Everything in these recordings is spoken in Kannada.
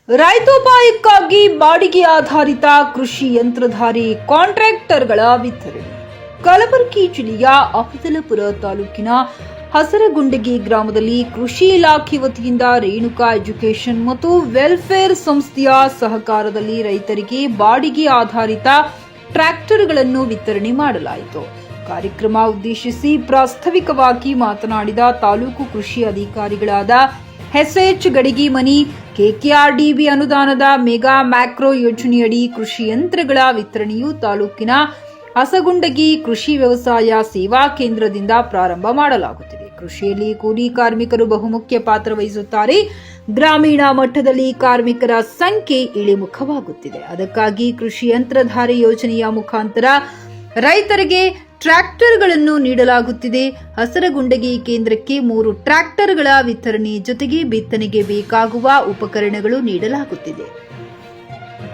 ರೈತೋಪಾಯಕ್ಕಾಗಿ ಬಾಡಿಗೆ ಆಧಾರಿತ ಕೃಷಿ ಯಂತ್ರಧಾರಿ ಕಾಂಟ್ರಾಕ್ಟರ್ಗಳ ವಿತರಣೆ. ಕಲಬುರಗಿ ಜಿಲ್ಲೆಯ ಅಫಜಲಪುರ ತಾಲೂಕಿನ ಹಸರಗುಂಡಗಿ ಗ್ರಾಮದಲ್ಲಿ ಕೃಷಿ ಇಲಾಖೆ ವತಿಯಿಂದ ರೇಣುಕಾ ಎಜುಕೇಷನ್ ಮತ್ತು ವೆಲ್ಫೇರ್ ಸಂಸ್ಥೆಯ ಸಹಕಾರದಲ್ಲಿ ರೈತರಿಗೆ ಬಾಡಿಗೆ ಆಧಾರಿತ ಟ್ರ್ಯಾಕ್ಟರ್ಗಳನ್ನು ವಿತರಣೆ ಮಾಡಲಾಯಿತು. ಕಾರ್ಯಕ್ರಮ ಉದ್ದೇಶಿಸಿ ಪ್ರಾಸ್ತಾವಿಕವಾಗಿ ಮಾತನಾಡಿದ ತಾಲೂಕು ಕೃಷಿ ಅಧಿಕಾರಿಗಳಾದ ಎಸ್ಎಚ್ ಗಡಿಗಿಮನಿ, ಕೆಕೆಆರ್ಡಿಬಿ ಅನುದಾನದ ಮೆಗಾ ಮ್ಯಾಕ್ರೋ ಯೋಜನೆಯಡಿ ಕೃಷಿ ಯಂತ್ರಗಳ ವಿತರಣೆಯು ತಾಲೂಕಿನ ಹಸಗುಂಡಗಿ ಕೃಷಿ ವ್ಯವಸಾಯ ಸೇವಾ ಕೇಂದ್ರದಿಂದ ಪ್ರಾರಂಭ ಮಾಡಲಾಗುತ್ತಿದೆ. ಕೃಷಿಯಲ್ಲಿ ಕೂಲಿ ಕಾರ್ಮಿಕರು ಬಹುಮುಖ್ಯ ಪಾತ್ರ ವಹಿಸುತ್ತಾರೆ. ಗ್ರಾಮೀಣ ಮಟ್ಟದಲ್ಲಿ ಕಾರ್ಮಿಕರ ಸಂಖ್ಯೆ ಇಳಿಮುಖವಾಗುತ್ತಿದೆ. ಅದಕ್ಕಾಗಿ ಕೃಷಿ ಯಂತ್ರಧಾರಿ ಯೋಜನೆಯ ಮುಖಾಂತರ ರೈತರಿಗೆ ಟ್ರ್ಯಾಕ್ಟರ್ಗಳನ್ನು ನೀಡಲಾಗುತ್ತಿದೆ. ಹಸರಗುಂಡಗಿ ಕೇಂದ್ರಕ್ಕೆ 3 ಟ್ರ್ಯಾಕ್ಟರ್ಗಳ ವಿತರಣೆ ಜೊತೆಗೆ ಬಿತ್ತನೆಗೆ ಬೇಕಾಗುವ ಉಪಕರಣಗಳು ನೀಡಲಾಗುತ್ತಿದೆ.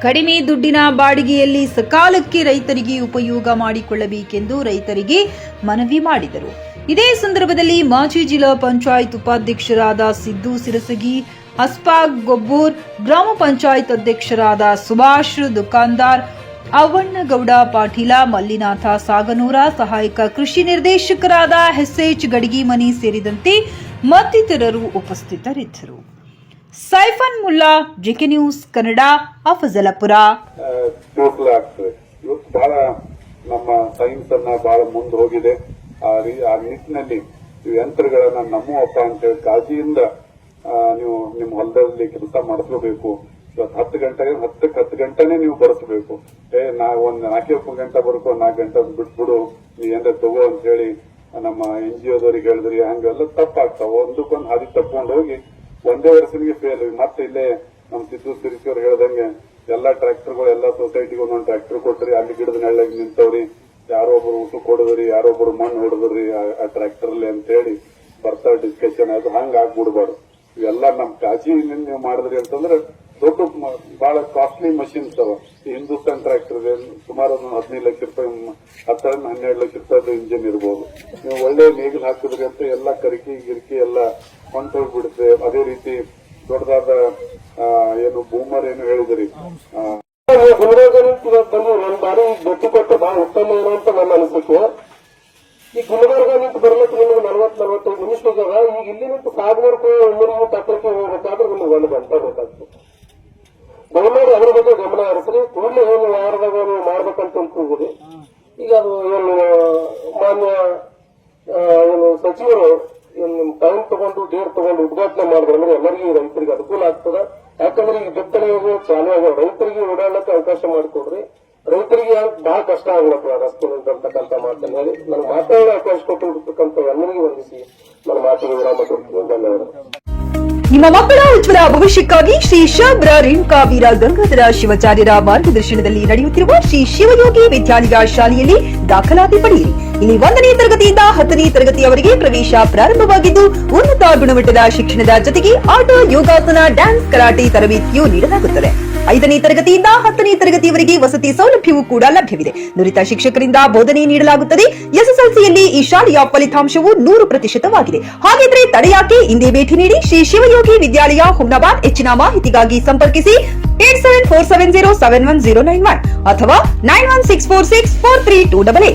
ಕಡಿಮೆ ದುಡ್ಡಿನ ಬಾಡಿಗೆಯಲ್ಲಿ ಸಕಾಲಕ್ಕೆ ರೈತರಿಗೆ ಉಪಯೋಗ ಮಾಡಿಕೊಳ್ಳಬೇಕೆಂದು ರೈತರಿಗೆ ಮನವಿ ಮಾಡಿದರು. ಇದೇ ಸಂದರ್ಭದಲ್ಲಿ ಮಾಜಿ ಜಿಲ್ಲಾ ಪಂಚಾಯತ್ ಉಪಾಧ್ಯಕ್ಷರಾದ ಸಿದ್ದು ಸಿರಸಗಿ, ಹಸ್ಪಾಗ್ ಗೊಬ್ಬೂರ್, ಗ್ರಾಮ ಪಂಚಾಯತ್ ಅಧ್ಯಕ್ಷರಾದ ಸುಭಾಷ್ ದುಕಾನ್ದಾರ್, ಅವಣ್ಣಗೌಡ ಪಾಟೀಲ, ಮಲ್ಲಿನಾಥ ಸಾಗನೂರ, ಸಹಾಯಕ ಕೃಷಿ ನಿರ್ದೇಶಕರಾದ ಎಸ್ಎಚ್ ಗಡಿಗಿಮನಿ ಸೇರಿದಂತೆ ಮತ್ತಿತರರು ಉಪಸ್ಥಿತರಿದ್ದರು. Saifan Mulla, GK news Kannada, Afzalpur. ಇವತ್ತು ಬಹಳ ನಮ್ಮ ಸೈನ್ಸ್ ಅನ್ನ ಬಹಳ ಮುಂದೆ ಹೋಗಿದೆ. ಆ ನಿಟ್ಟಿನಲ್ಲಿ ಯಂತ್ರಗಳನ್ನ ನಮ್ಮಪ್ಪ ಅಂತ ಹೇಳಿ ಕಾಳಜಿಯಿಂದ ನೀವು ನಿಮ್ಮ ಹೊಲದಲ್ಲಿ ಕೆಲಸ ಮಾಡಿಸ್ಕೋಬೇಕು. ಇವತ್ತು 10 ಗಂಟೆಗೆ 10 ಗಂಟೆನೇ ನೀವು ಬರೆಸಬೇಕು. ಒಂದ್ 4 ಗಂಟೆ ಬರ್ಕೋ, 4 ಗಂಟೆ ಬಿಟ್ಬಿಡು, ನೀ ಏನಾರ ತಗೋ ಅಂತ ಹೇಳಿ ನಮ್ಮ NGOದವ್ರಿಗೆ ಹೇಳಿದ್ರಿ. ಹಂಗೆಲ್ಲ ತಪ್ಪಾಗ್ತಾವ. ಒಂದಕ್ಕೊಂದು ಹಾದಿ ತಪ್ಕೊಂಡು ಹೋಗಿ ಒಂದೇ ವರ್ಷನಿಗೆ ಫೇಲ್. ಮತ್ತೆ ಇಲ್ಲೇ ನಮ್ ಸಿದ್ದು ಸಿರಿಸಿ ಅವ್ರು ಹೇಳ್ದಂಗೆ ಎಲ್ಲಾ ಟ್ರ್ಯಾಕ್ಟರ್ಗಳು ಎಲ್ಲಾ ಸೊಸೈಟಿಗೆ ಒಂದೊಂದು ಟ್ರ್ಯಾಕ್ಟರ್ ಕೊಟ್ರಿ, ಅಲ್ಲಿ ಗಿಡದ ನೆಳ್ಳಾಗಿ ನಿಂತವ್ರಿ, ಯಾರೋ ಒಬ್ರು ಊಟ ಕೊಡದ್ರಿ, ಯಾರೊಬ್ರು ಮಣ್ಣು ಹೊಡೆದ್ರಿ ಆ ಟ್ರ್ಯಾಕ್ಟರ್ ಅಲ್ಲಿ ಅಂತ ಹೇಳಿ ಬರ್ತಾ ಡಿಸ್ಕಷನ್. ಅದು ಹಂಗ ಆಗ್ಬಿಡ್ಬಾರ್ದು. ಇವೆಲ್ಲ ನಮ್ ಕಾಳಜಿಯಿಂದ ನೀವು ಮಾಡಿದ್ರಿ ಅಂತಂದ್ರೆ ದೊಡ್ಡ ಬಹಳ ಕಾಸ್ಟ್ಲಿ ಮಷಿನ್ಸ್ ಅವ. ಈ ಹಿಂದೂಸ್ತಾನ್ ಟ್ರ್ಯಾಕ್ಟರ್ ಸುಮಾರು 15 ಲಕ್ಷ ರೂಪಾಯಿ, 10-12 ಲಕ್ಷ ರೂಪಾಯಿ ಇಂಜಿನ್ ಇರ್ಬೋದು. ನೀವು ಒಳ್ಳೆ ನೇಗಿಲ್ ಹಾಕಿದ್ರಿ ಅಂತ ಎಲ್ಲ ಕರಿಕಿ ಗಿರಿಕಿ ಎಲ್ಲ ಹೊಂಟೋಗ್ಬಿಡುತ್ತೆ. ಅದೇ ರೀತಿ ದೊಡ್ಡದಾದ ಏನು ಬೂಮರ್ ಏನು ಹೇಳಿದ್ರಿ, ಒಂದ್ ಬಾರಿ ಗಟ್ಟಿ ಕೊಟ್ಟು ಬಹಳ ಉತ್ತಮ ಏನು ಅಂತ ನನ್ನ ಅನಿಸಿಕೆ. ಈ ಗುಲ್ಬರ್ಗ ನಿಂತು ಬರ್ಲಿಕ್ಕೆ ನಿಮಗೆ 40-45 ನಿಮಿಷ ಹೋಗ್ಯಾವ. ಈಗ ಇಲ್ಲಿ ನಿಂತು ಕಾಗನೂರ್ಗೂ ಊರಿಗೆ ತಪ್ಪಕ್ಕೆ ಹೋಗ್ಬೇಕಾದ್ರೆ ನಿಮ್ಗೆ 1 ಗಂಟೆ ಬೇಕಾಗ್ತದೆ. ದಯಮಾಡಿ ಅದ್ರ ಬಗ್ಗೆ ಗಮನ ಹರಿಸ್ರಿ. ಕೂಡಲೇ ಏನು ವಾರದಾಗ ನೀವು ಮಾಡ್ಬೇಕಂತ ಹೋಗಿರಿ. ಈಗ ಅದು ಏನು ಮಾನ್ಯ ಏನು ಸಚಿವರು ಏನು ಟೈಮ್ ತಗೊಂಡು ಡೇಟ್ ತಗೊಂಡು ಉದ್ಘಾಟನೆ ಮಾಡಿದ್ರೆ ಎಲ್ಲರಿಗೂ ರೈತರಿಗೆ ಅನುಕೂಲ ಆಗ್ತದೆ. ಯಾಕಂದ್ರೆ ಈಗ ಬಿತ್ತನೆ ಚಾಲು ಆಗ್ಯಾವ. ರೈತರಿಗೆ ಓಡಾಡಕ್ಕೆ ಅವಕಾಶ ಮಾಡಿಕೊಡ್ರಿ. ರೈತರಿಗೆ ಬಹಳ ಕಷ್ಟ ಆಗ್ಲಕ್ಕ ರಸ್ತೆ ನಿಂತಂತಕ್ಕಂಥ ಮಾತನ್ನು ಹೇಳಿ ನನ್ನ ಮಾತಾಡೋ ಅವಕಾಶ ಕೊಟ್ಟಿರ್ತಕ್ಕಂಥ ಎಲ್ಲರಿಗೂ ವಂದಿಸಿ ನನ್ನ ಮಾತಿಗೆ ವಿರಾಮ ಕೊಡ್ತೀನಿ. ಧನ್ಯವಾದ. ನಿಮ್ಮ ಮಕ್ಕಳ ಉಜ್ವಲ ಭವಿಷ್ಯಕ್ಕಾಗಿ ಶ್ರೀ ಶಬ್ರ ರೇಣುಕಾ ವೀರ ಗಂಗಾಧರ ಶಿವಾಚಾರ್ಯರ ಮಾರ್ಗದರ್ಶನದಲ್ಲಿ ನಡೆಯುತ್ತಿರುವ ಶ್ರೀ ಶಿವಯೋಗಿ ವಿದ್ಯಾಲಯ ಶಾಲೆಯಲ್ಲಿ ದಾಖಲಾತಿ ಪಡೆಯಿರಿ. ಇಲ್ಲಿ 1ನೇ ತರಗತಿಯಿಂದ 10ನೇ ತರಗತಿಯವರೆಗೆ ಪ್ರವೇಶ ಪ್ರಾರಂಭವಾಗಿದ್ದು, ಉನ್ನತ ಗುಣಮಟ್ಟದ ಶಿಕ್ಷಣದ ಜೊತೆಗೆ ಆಟ, ಯೋಗಾಸನ, ಡ್ಯಾನ್ಸ್, ಕರಾಟೆ ತರಬೇತಿಯೂ ನೀಡಲಾಗುತ್ತದೆ. 5ನೇ ತರಗತಿಯಿಂದ 10ನೇ ತರಗತಿಯವರೆಗೆ ವಸತಿ ಸೌಲಭ್ಯವೂ ಕೂಡ ಲಭ್ಯವಿದೆ. ನುರಿತ ಶಿಕ್ಷಕರಿಂದ ಬೋಧನೆ ನೀಡಲಾಗುತ್ತದೆ. SSLCಯಲ್ಲಿ ಈ ಶಾಲೆಯ ಫಲಿತಾಂಶವು 100%ವಾಗಿದೆ. ಹಾಗಿದ್ರೆ ತಡೆಯಾಕೆ? ಇಂದೇ ಭೇಟಿ ನೀಡಿ ಶ್ರೀ ಶಿವಯೋಗಿ ವಿದ್ಯಾಲಯ, ಹುಮ್ನಾಬಾದ್. ಹೆಚ್ಚಿನ ಮಾಹಿತಿಗಾಗಿ ಸಂಪರ್ಕಿಸಿ 8747071091 ಅಥವಾ 9164643288.